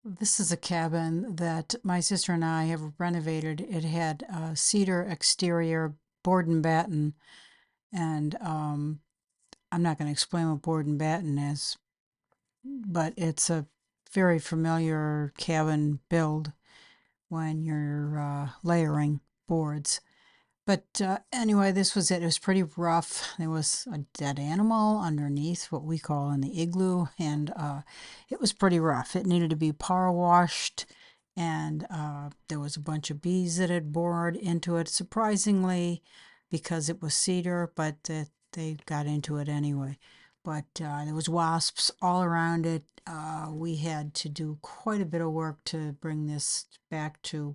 This is a cabin that my sister and I have renovated. It had a cedar exterior, board and batten, and I'm not going to explain what board and batten is, but it's a very familiar cabin build when you're layering boards. But anyway, this was it. It was pretty rough. There was a dead animal underneath what we call in the igloo, and it was pretty rough. It needed to be power washed, and there was a bunch of bees that had bored into it, surprisingly, because it was cedar, but they got into it anyway. But there was wasps all around it. We had to do quite a bit of work to bring this back to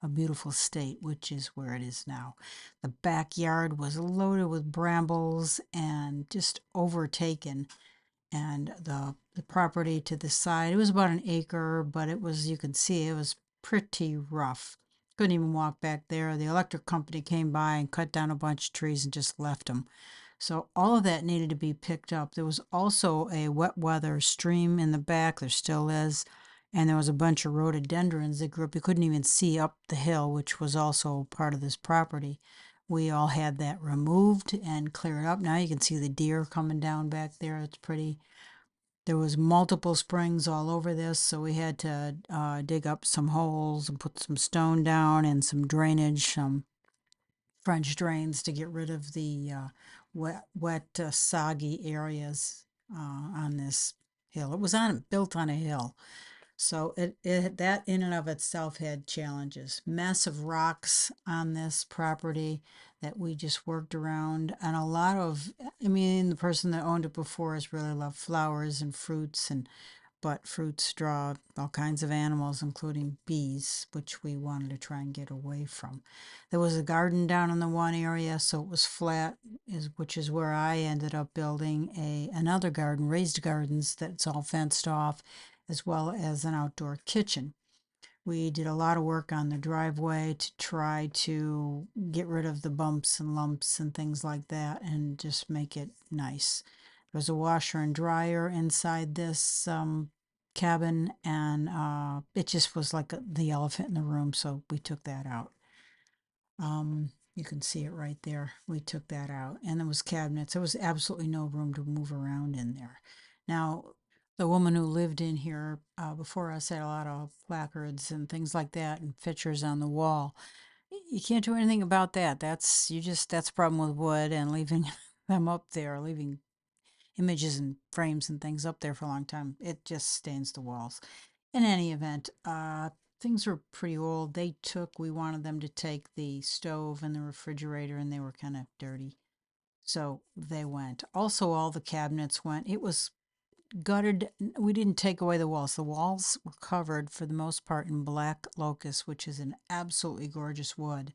a beautiful state, which is where it is now. The backyard was loaded with brambles and just overtaken, and the property to the side, it was about an acre, but it was, you could see it was pretty rough. Couldn't even walk back there. The electric company came by and cut down a bunch of trees and just left them. So all of that needed to be picked up. There was also a wet weather stream in the back. There still is. And there was a bunch of rhododendrons that grew up. You couldn't even see up the hill, which was also part of this property. We all had that removed and cleared up. Now you can see the deer coming down back there. It's pretty. There was multiple springs all over this, so we had to dig up some holes and put some stone down and some drainage, some French drains to get rid of the wet, soggy areas on this hill. It was built on a hill, so it that in and of itself had challenges. Massive rocks on this property that we just worked around, and a lot of. I mean, the person that owned it before us really loved flowers and fruits, and but fruits draw all kinds of animals, including bees, which we wanted to try and get away from. There was a garden down in the one area, so it was flat, which is where I ended up building another garden, raised gardens that's all fenced off, as well as an outdoor kitchen. We did a lot of work on the driveway to try to get rid of the bumps and lumps and things like that and just make it nice. There was a washer and dryer inside this cabin, and it just was like the elephant in the room, so we took that out. You can see it right there. We took that out, and there was cabinets. There was absolutely no room to move around in there. Now, the woman who lived in here before us had a lot of placards and things like that, and pictures on the wall. You can't do anything about that. That's a problem with wood and leaving them up there, leaving images and frames and things up there for a long time. It just stains the walls. In any event, things were pretty old. We wanted them to take the stove and the refrigerator, and they were kind of dirty. So they went. Also, all the cabinets went. It was gutted. We didn't take away the walls. The walls were covered for the most part in black locust, which is an absolutely gorgeous wood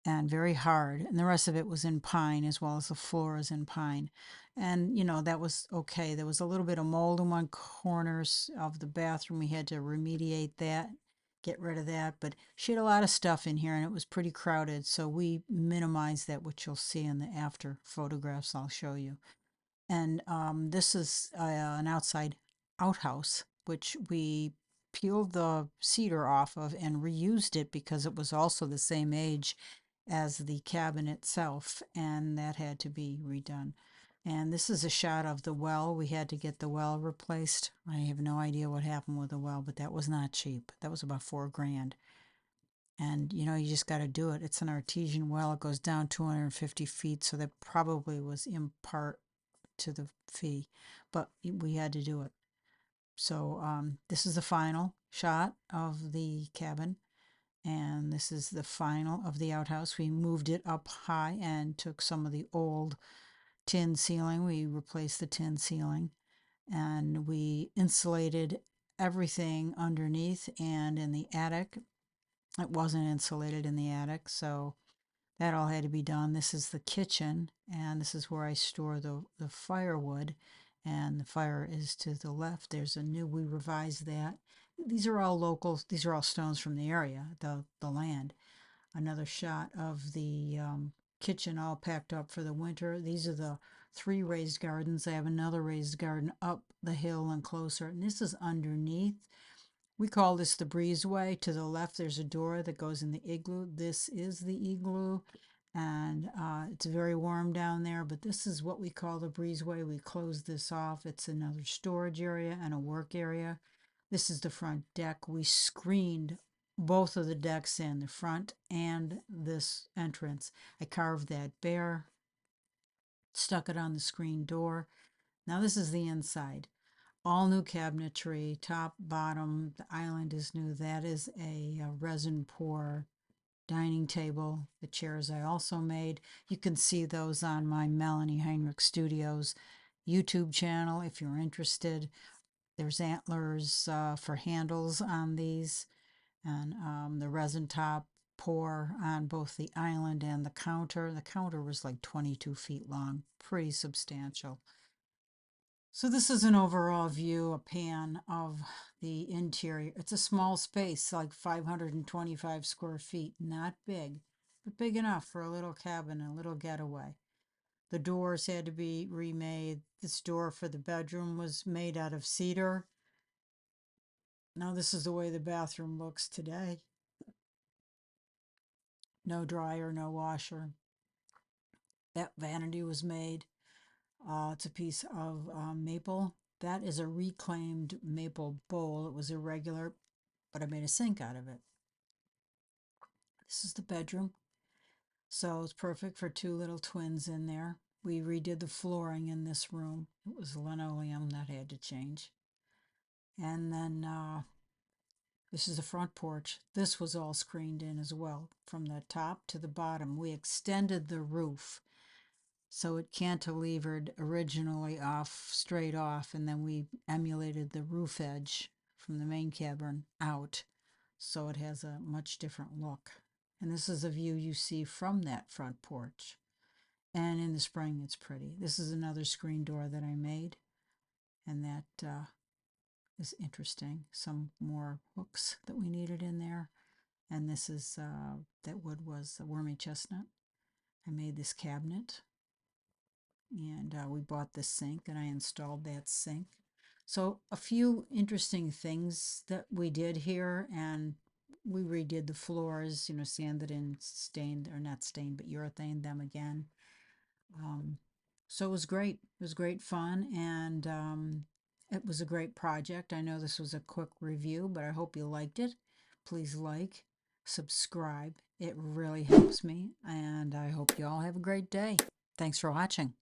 and very hard. And the rest of it was in pine, as well as the floor is in pine. And, that was okay. There was a little bit of mold in one corners of the bathroom. We had to remediate that, get rid of that. But she had a lot of stuff in here and it was pretty crowded. So we minimized that, which you'll see in the after photographs I'll show you. And this is an outside outhouse, which we peeled the cedar off of and reused it because it was also the same age as the cabin itself, and that had to be redone. And this is a shot of the well. We had to get the well replaced. I have no idea what happened with the well, but that was not cheap. That was about 4 grand. And you just got to do it. It's an artesian well. It goes down 250 feet, so that probably was in part to the fee, but we had to do it. So this is the final shot of the cabin, and this is the final of the outhouse. We moved it up high and took some of the old tin ceiling. We replaced the tin ceiling, and we insulated everything underneath and in the attic. It wasn't insulated in the attic, so that all had to be done. This is the kitchen, and this is where I store the firewood, and the fire is to the left. We revised that. These are all local, these are all stones from the area, the land. Another shot of the kitchen all packed up for the winter. These are the 3 raised gardens. I have another raised garden up the hill and closer, and this is underneath. We call this the breezeway. To the left, there's a door that goes in the igloo. This is the igloo, and it's very warm down there, but this is what we call the breezeway. We close this off. It's another storage area and a work area. This is the front deck. We screened both of the decks in, the front and this entrance. I carved that bare, stuck it on the screen door. Now this is the inside. All new cabinetry, top, bottom. The island is new. That is a resin pour dining table. The chairs I also made. You can see those on my Melanie Heinrich Studios YouTube channel if you're interested. There's antlers for handles on these, and the resin top pour on both the island and the counter. The counter was like 22 feet long, pretty substantial. So this is an overall view, a pan of the interior. It's a small space, like 525 square feet. Not big, but big enough for a little cabin, a little getaway. The doors had to be remade. This door for the bedroom was made out of cedar. Now this is the way the bathroom looks today. No dryer, no washer. That vanity was made. It's a piece of maple. That is a reclaimed maple bowl. It was irregular, but I made a sink out of it. This is the bedroom. So it's perfect for two little twins in there. We redid the flooring in this room. It was linoleum that had to change. And then this is the front porch. This was all screened in as well, from the top to the bottom. We extended the roof so it cantilevered originally off, straight off, and then we emulated the roof edge from the main cabin out, so it has a much different look. And this is a view you see from that front porch. And in the spring, it's pretty. This is another screen door that I made, and that is interesting. Some more hooks that we needed in there. And this is, that wood was a wormy chestnut. I made this cabinet, and we bought this sink, and I installed that sink. So a few interesting things that we did here, and we redid the floors, you know, sanded and stained, or not stained, but urethane them again. So it was great. It was great fun, and it was a great project. I know this was a quick review, but I hope you liked it. Please like, subscribe. It really helps me, and I hope you all have a great day. Thanks for watching.